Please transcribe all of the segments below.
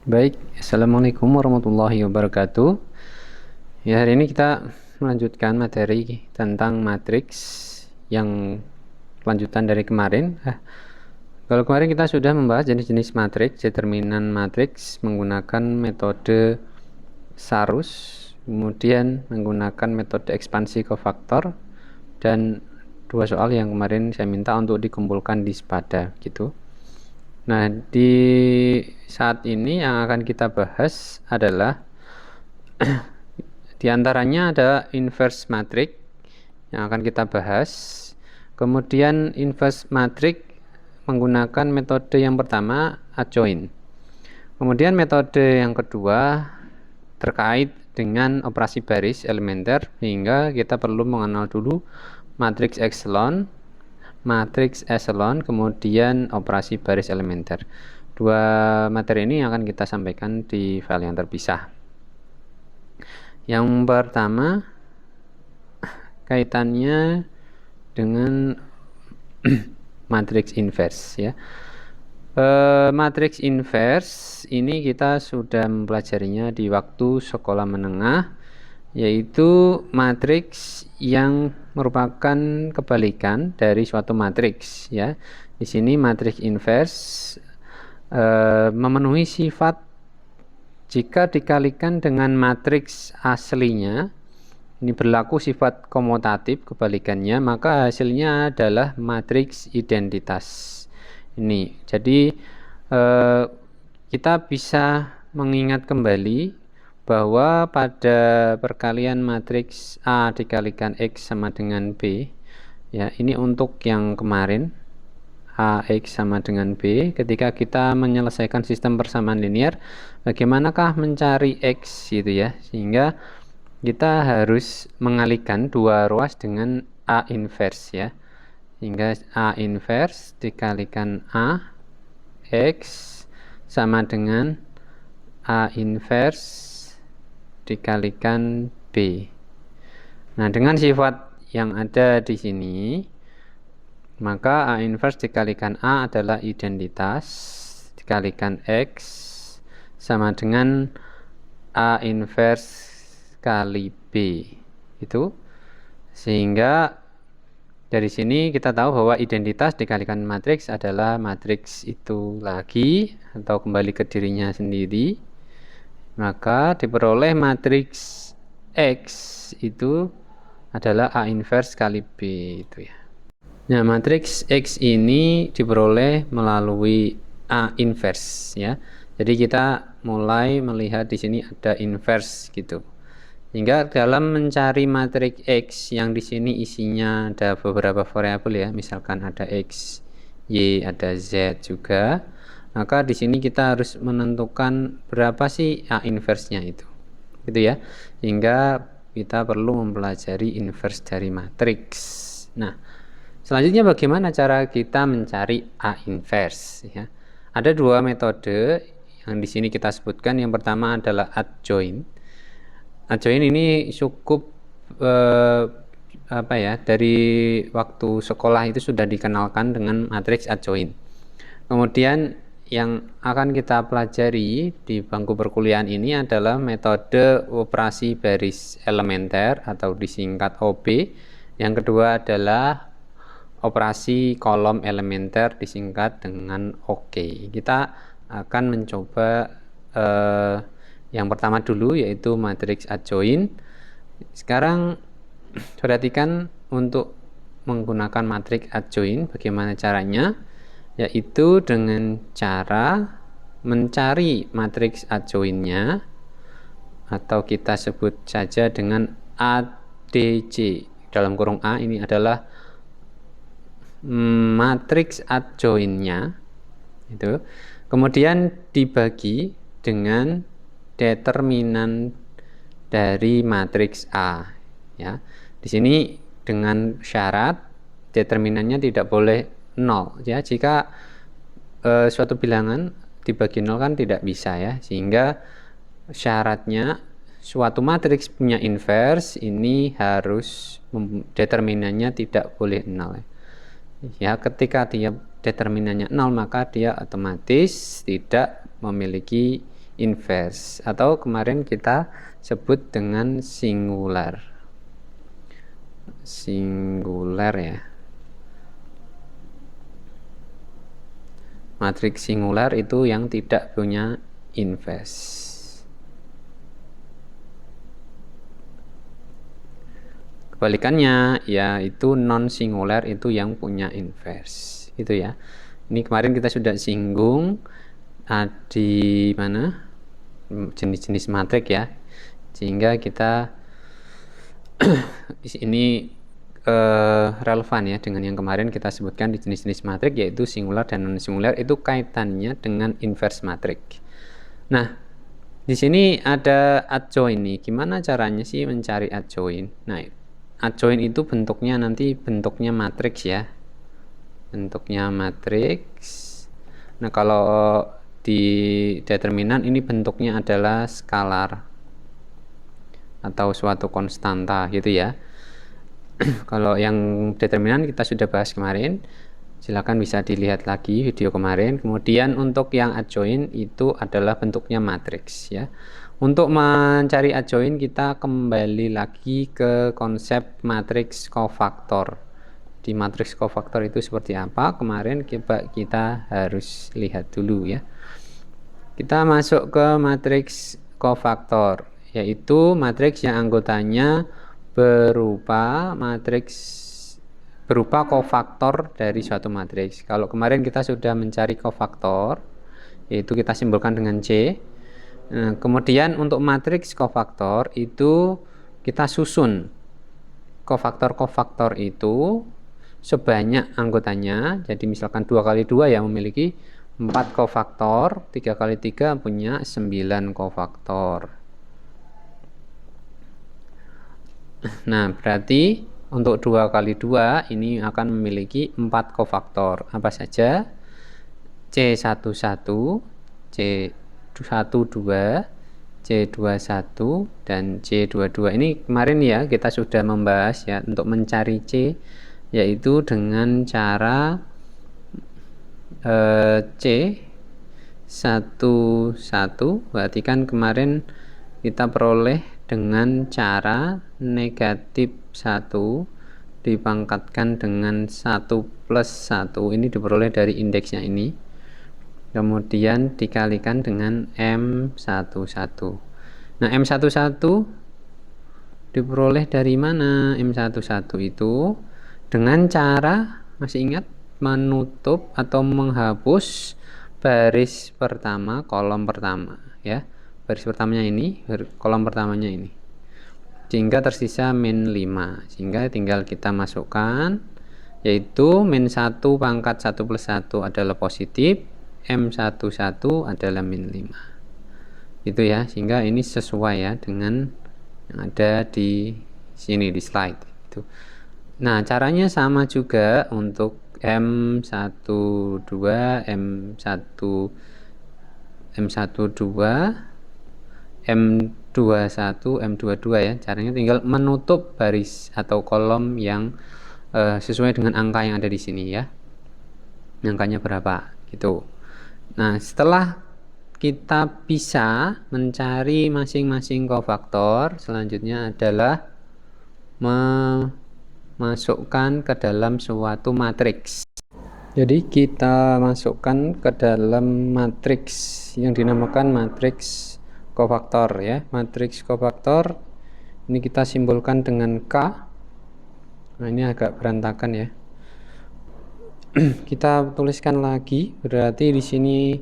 Baik, Assalamualaikum warahmatullahi wabarakatuh. Ya, hari ini kita melanjutkan materi tentang matriks yang lanjutan dari kemarin. Kalau kemarin kita sudah membahas jenis-jenis matriks, determinan matriks menggunakan metode Sarus, kemudian menggunakan metode ekspansi kofaktor, dan dua soal yang kemarin saya minta untuk dikumpulkan di Spada gitu. Nah, di saat ini yang akan kita bahas adalah di antaranya ada inverse matrix yang akan kita bahas. Kemudian inverse matrix menggunakan metode yang pertama adjoint. Kemudian metode yang kedua terkait dengan operasi baris elementer, hingga kita perlu mengenal dulu matriks echelon, kemudian operasi baris elementer. Dua materi ini akan kita sampaikan di file yang terpisah. Yang pertama kaitannya dengan matriks inverse ya. Matriks inverse ini kita sudah mempelajarinya di waktu sekolah menengah, yaitu matriks yang merupakan kebalikan dari suatu matriks ya. Di sini matriks inverse memenuhi sifat jika dikalikan dengan matriks aslinya. Ini berlaku sifat komutatif kebalikannya, maka hasilnya adalah matriks identitas. Ini jadi kita bisa mengingat kembali bahwa pada perkalian matriks A dikalikan X sama dengan B ya, ini untuk yang kemarin AX sama dengan B. Ketika kita menyelesaikan sistem persamaan linear, bagaimanakah mencari X gitu ya, sehingga kita harus mengalihkan dua ruas dengan A inverse ya, sehingga A inverse dikalikan A X sama dengan A inverse dikalikan B. Nah, dengan sifat yang ada di sini, maka A inverse dikalikan A adalah identitas, dikalikan X sama dengan A inverse kali B itu. Sehingga dari sini kita tahu bahwa identitas dikalikan matriks adalah matriks itu lagi atau kembali ke dirinya sendiri, maka diperoleh matriks X itu adalah A inverse kali B itu ya. Nah, matriks X ini diperoleh melalui A inverse ya. Jadi kita mulai melihat di sini ada inverse gitu. Hingga dalam mencari matriks X yang di sini isinya ada beberapa variabel ya, misalkan ada X, Y, ada Z juga, maka di sini kita harus menentukan berapa sih A inverse-nya itu. Gitu ya. Hingga kita perlu mempelajari inverse dari matriks. Nah, selanjutnya bagaimana cara kita mencari A inverse ya? Ada dua metode yang di sini kita sebutkan. Yang pertama adalah adjoint. Adjoint ini cukup dari waktu sekolah itu sudah dikenalkan dengan matriks adjoint. Kemudian yang akan kita pelajari di bangku perkuliahan ini adalah metode operasi baris elementer atau disingkat OB. Yang kedua adalah operasi kolom elementer disingkat dengan OK. Kita akan mencoba yang pertama dulu, yaitu matriks adjoint. Sekarang perhatikan untuk menggunakan matriks adjoint bagaimana caranya, yaitu dengan cara mencari matriks adjointnya, atau kita sebut saja dengan ADC dalam kurung A. Ini adalah matriks adjointnya itu, kemudian dibagi dengan determinan dari matriks A ya. Di sini dengan syarat determinannya tidak boleh 0 ya. Jika suatu bilangan dibagi 0 kan tidak bisa ya, sehingga syaratnya suatu matriks punya inverse ini harus determinannya tidak boleh 0 ya. Ketika dia determinannya 0, maka dia otomatis tidak memiliki inverse atau kemarin kita sebut dengan singular ya. Matriks singular itu yang tidak punya inverse. Kebalikannya yaitu non singular itu yang punya inverse. Itu ya. Ini kemarin kita sudah singgung di mana jenis-jenis matrik ya. Sehingga kita ini relevan ya dengan yang kemarin kita sebutkan di jenis-jenis matrik, yaitu singular dan non singular itu kaitannya dengan inverse matrik. Nah, di sini ada adjoint nih. Gimana caranya sih mencari adjoint? Nah, adjoint itu bentuknya nanti bentuknya matriks ya. Bentuknya matriks. Nah, kalau di determinan ini bentuknya adalah skalar atau suatu konstanta gitu ya. Kalau yang determinan kita sudah bahas kemarin, silakan bisa dilihat lagi video kemarin. Kemudian untuk yang adjoint itu adalah bentuknya matriks ya. Untuk mencari adjoint kita kembali lagi ke konsep matriks kofaktor. Di matriks kofaktor itu seperti apa? Kemarin kita harus lihat dulu ya. Kita masuk ke matriks kofaktor, yaitu matriks yang anggotanya berupa kofaktor dari suatu matriks. Kalau kemarin kita sudah mencari kofaktor, yaitu kita simbolkan dengan C. Nah, kemudian untuk matriks kofaktor itu kita susun kofaktor-kofaktor itu sebanyak anggotanya. Jadi misalkan 2 kali 2 yang memiliki 4 kofaktor, 3 kali 3 punya 9 kofaktor. Nah, berarti untuk 2 kali 2 ini akan memiliki 4 kofaktor. Apa saja? C11, C12, C21, dan C22. Ini kemarin ya kita sudah membahas ya untuk mencari C, yaitu dengan cara C11, berarti kan kemarin kita peroleh dengan cara negatif 1 dipangkatkan dengan 1 plus 1, ini diperoleh dari indeksnya ini, kemudian dikalikan dengan M11. Nah, M11 diperoleh dari mana? M11 itu dengan cara, masih ingat, menutup atau menghapus baris pertama kolom pertama ya. Baris pertamanya ini, kolom pertamanya ini, sehingga tersisa min 5, sehingga tinggal kita masukkan, yaitu min 1 pangkat 1 plus 1 adalah positif, M11 adalah min 5 itu ya, sehingga ini sesuai ya dengan yang ada di sini di slide itu. Nah, caranya sama juga untuk M12, M12, M21, M22 ya. Caranya tinggal menutup baris atau kolom yang sesuai dengan angka yang ada di sini ya. Angkanya berapa gitu. Nah, setelah kita bisa mencari masing-masing kofaktor, selanjutnya adalah memasukkan ke dalam suatu matriks. Jadi kita masukkan ke dalam matriks yang dinamakan matriks kofaktor ya. Matriks kofaktor ini kita simbolkan dengan K. Nah, ini agak berantakan ya. Kita tuliskan lagi, berarti di sini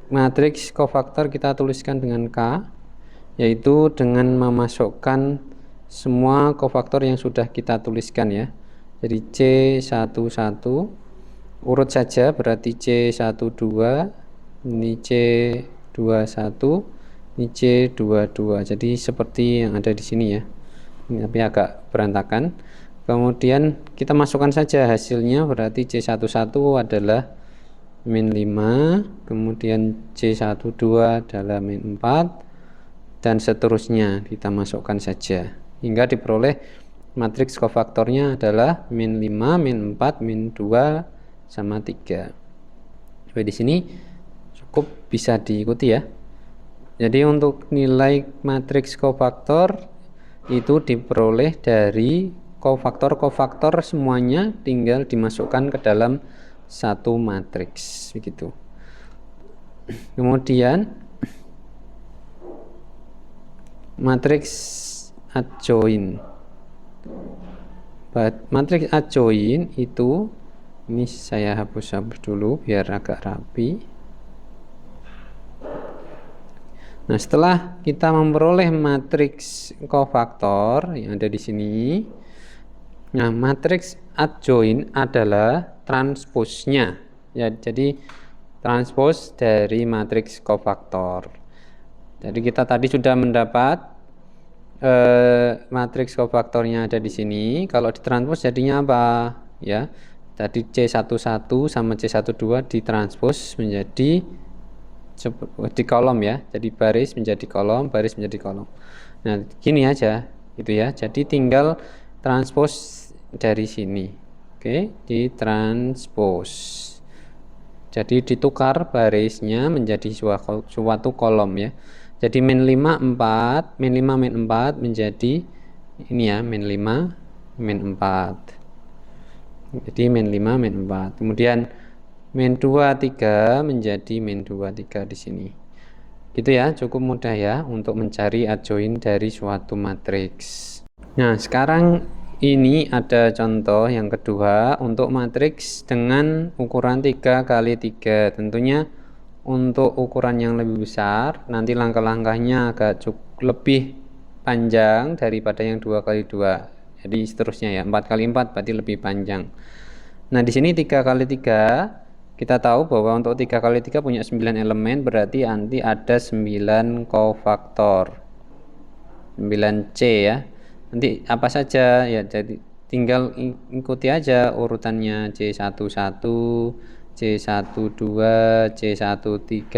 matriks kofaktor kita tuliskan dengan K, yaitu dengan memasukkan semua kofaktor yang sudah kita tuliskan ya. Jadi C11 urut saja, berarti C12, ini C21, ini C22. Jadi seperti yang ada di sini ya. Ini tapi agak berantakan. Kemudian kita masukkan saja hasilnya, berarti C11 adalah min 5, kemudian C12 adalah min 4, dan seterusnya kita masukkan saja hingga diperoleh matriks kofaktornya adalah min 5, min 4, min 2 sama 3. Jadi di sini cukup bisa diikuti ya. Jadi untuk nilai matriks kofaktor itu diperoleh dari kofaktor semuanya tinggal dimasukkan ke dalam satu matriks begitu. Kemudian matriks adjoin. Matriks adjoin itu, ini saya hapus dulu biar agak rapi. Nah, setelah kita memperoleh matriks kofaktor yang ada di sini, nah matriks adjoin adalah transposnya. Ya, jadi transpos dari matriks kofaktor. Jadi kita tadi sudah mendapat matriks kofaktornya ada di sini. Kalau ditranspos jadinya apa? Ya, tadi C11 sama C12 ditranspos menjadi di kolom ya. Jadi baris menjadi kolom, baris menjadi kolom. Nah, gini aja gitu ya. Jadi tinggal transpos dari sini. Oke, ditranspos. Jadi ditukar barisnya menjadi suatu kolom ya. Jadi min 5 4, min 5 min 4 menjadi ini ya, min 5 min 4. Jadi min 5 min 4. Kemudian min 2 3 menjadi min 2 3 di sini. Gitu ya, cukup mudah ya untuk mencari adjoin dari suatu matriks. Nah, sekarang ini ada contoh yang kedua untuk matriks dengan ukuran 3 kali 3. Tentunya untuk ukuran yang lebih besar nanti langkah-langkahnya agak lebih panjang daripada yang 2 kali 2. Jadi seterusnya ya, 4 kali 4 berarti lebih panjang. Nah, di sini 3 kali 3 kita tahu bahwa untuk 3 kali 3 punya 9 elemen, berarti nanti ada 9 kofaktor. 9C ya. Nanti apa saja ya, jadi tinggal ikuti aja urutannya C11, C12, C13,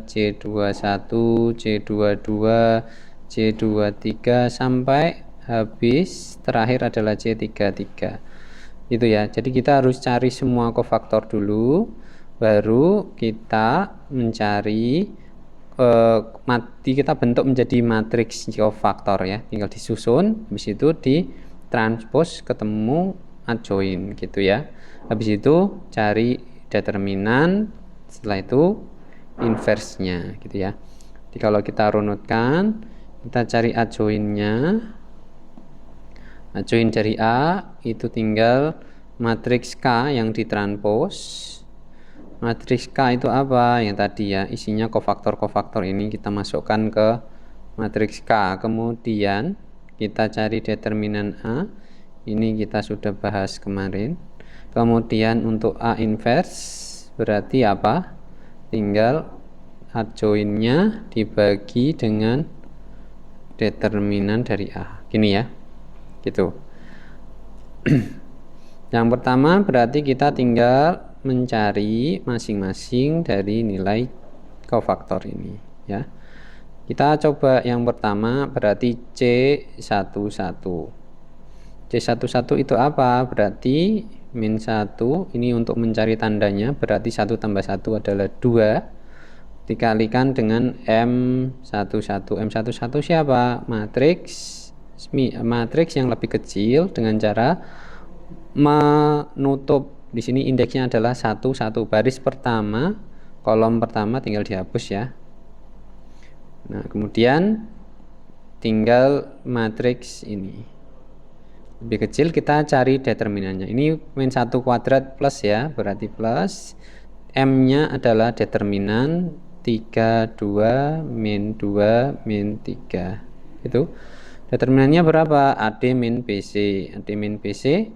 C21, C22, C23 sampai habis terakhir adalah C33. Itu ya. Jadi kita harus cari semua kofaktor dulu, baru kita mencari kita bentuk menjadi matriks kofaktor ya. Tinggal disusun, habis itu ditranspos ketemu adjoin gitu ya. Habis itu cari determinan, setelah itu inverse-nya gitu ya. Jadi kalau kita runutkan, kita cari adjoinnya. Adjoin dari A itu tinggal matriks K yang ditranspos. Matriks K itu apa? Yang tadi ya, isinya kofaktor-kofaktor ini kita masukkan ke matriks K. Kemudian kita cari determinan A. Ini kita sudah bahas kemarin. Kemudian untuk A inverse berarti apa? Tinggal adjoinnya dibagi dengan determinan dari A. Gini ya. Gitu. Yang pertama berarti kita tinggal mencari masing-masing dari nilai kofaktor ini ya. Kita coba yang pertama berarti C11. C11 itu apa? Berarti min 1 ini untuk mencari tandanya, berarti 1 tambah 1 adalah 2 dikalikan dengan M11. M11 siapa? Matriks yang lebih kecil dengan cara menutup. Di sini indeksnya adalah 1 baris pertama, kolom pertama tinggal dihapus ya. Nah, kemudian tinggal matriks ini lebih kecil, kita cari determinannya. Ini min 1 kuadrat plus ya, berarti plus. M-nya adalah determinan 3, 2, min 2, min 3. Itu. Determinannya berapa? AD min BC. AD min BC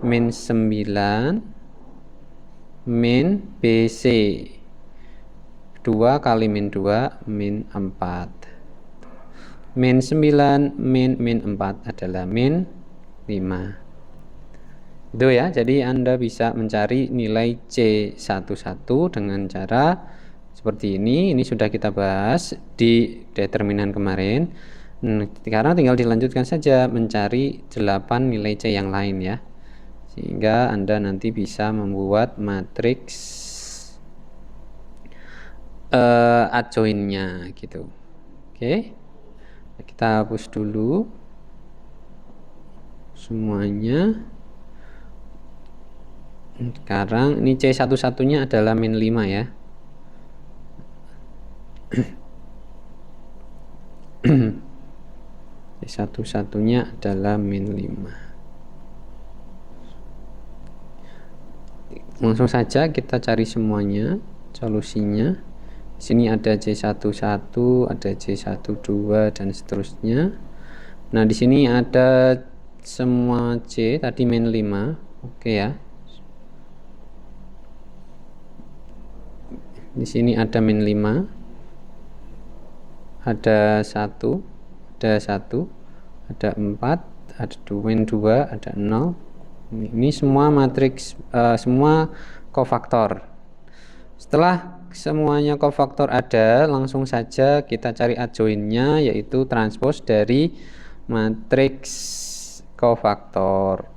min 9 min BC. 2 kali min 2 min 4. Min 9 min 4 adalah min 5. Itu ya. Jadi Anda bisa mencari nilai C11 dengan cara seperti ini. Ini sudah kita bahas di determinan kemarin. Sekarang tinggal dilanjutkan saja mencari 8 nilai C yang lain ya. Sehingga Anda nanti bisa membuat matriks adjoinnya gitu. Oke, kita hapus dulu semuanya. Sekarang ini C11-nya adalah min 5 ya. C11-nya adalah min 5. Langsung saja kita cari semuanya solusinya. Di sini ada C11, ada C12 dan seterusnya. Nah, di sini ada semua C tadi min 5. Oke ya. Di sini ada min 5. Ada 1, ada 4, ada min 2, ada 0. Ini semua matriks semua kofaktor. Setelah semuanya kofaktor ada, langsung saja kita cari adjoinnya, yaitu transpos dari matriks kofaktor.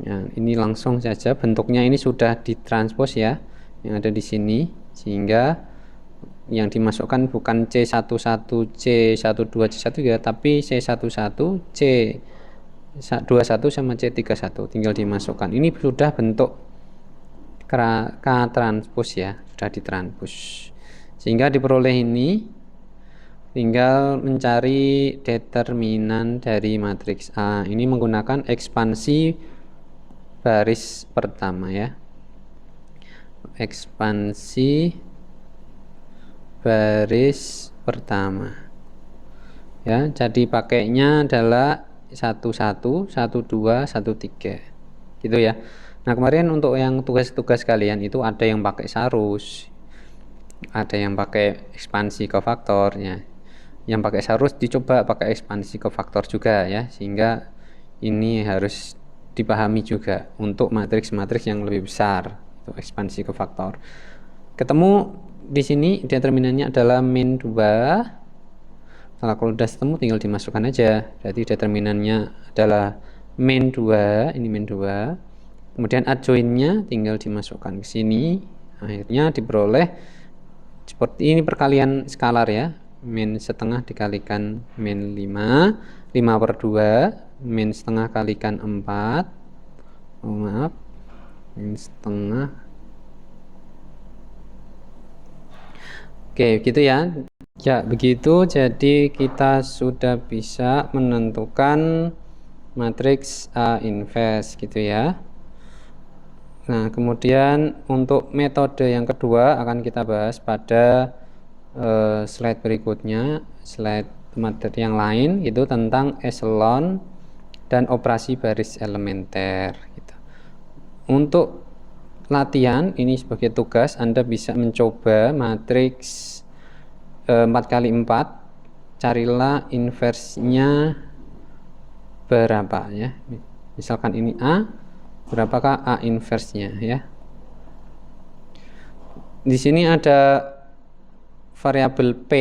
Ya, ini langsung saja bentuknya ini sudah ditranspos ya, yang ada di sini, sehingga yang dimasukkan bukan C11, C12, C13 tapi C11, C21 sama C31, tinggal dimasukkan. Ini sudah bentuk K transpos ya, sudah ditranspos, sehingga diperoleh ini. Tinggal mencari determinan dari matriks A. Ini menggunakan ekspansi baris pertama ya, ekspansi baris pertama ya. Jadi pakainya adalah 11, 12, 13 gitu ya. Nah, kemarin untuk yang tugas-tugas kalian itu ada yang pakai sarus, ada yang pakai ekspansi kofaktornya. Yang pakai sarus dicoba pakai ekspansi kofaktor juga ya, sehingga ini harus dipahami juga untuk matriks-matriks yang lebih besar, itu ekspansi kofaktor. Ketemu di sini determinannya adalah min 2. Kalau udah ketemu tinggal dimasukkan aja. Berarti determinannya adalah min 2, ini min 2. Kemudian adjoinnya tinggal dimasukkan ke sini. Akhirnya diperoleh seperti ini, perkalian skalar ya. Min setengah dikalikan min 5, 5/2, min setengah kalikan 4. Maaf, min setengah. Oke, gitu ya. Ya, begitu. Jadi kita sudah bisa menentukan matriks A inverse gitu ya. Nah, kemudian untuk metode yang kedua akan kita bahas pada slide berikutnya, slide materi yang lain, itu tentang echelon dan operasi baris elementer gitu. Untuk latihan ini sebagai tugas, Anda bisa mencoba matriks 4x4, carilah inversnya berapa ya. Misalkan ini A, berapakah A inversnya ya. Di sini ada variabel P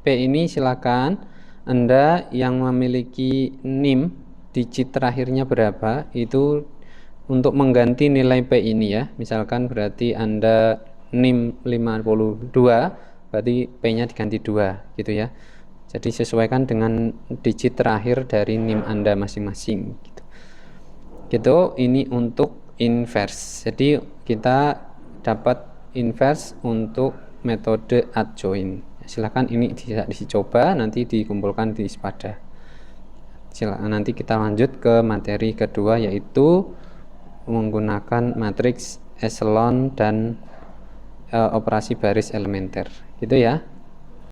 ini silakan Anda yang memiliki NIM digit terakhirnya berapa, itu untuk mengganti nilai P ini ya. Misalkan berarti Anda NIM 52, berarti P-nya diganti 2 gitu ya. Jadi sesuaikan dengan digit terakhir dari NIM Anda masing-masing gitu. Gitu, ini untuk inverse. Jadi kita dapat inverse untuk metode adjoin. Silakan ini bisa dicoba, nanti dikumpulkan di Spada. Silakan, nanti kita lanjut ke materi kedua, yaitu menggunakan matriks echelon dan operasi baris elementer gitu ya.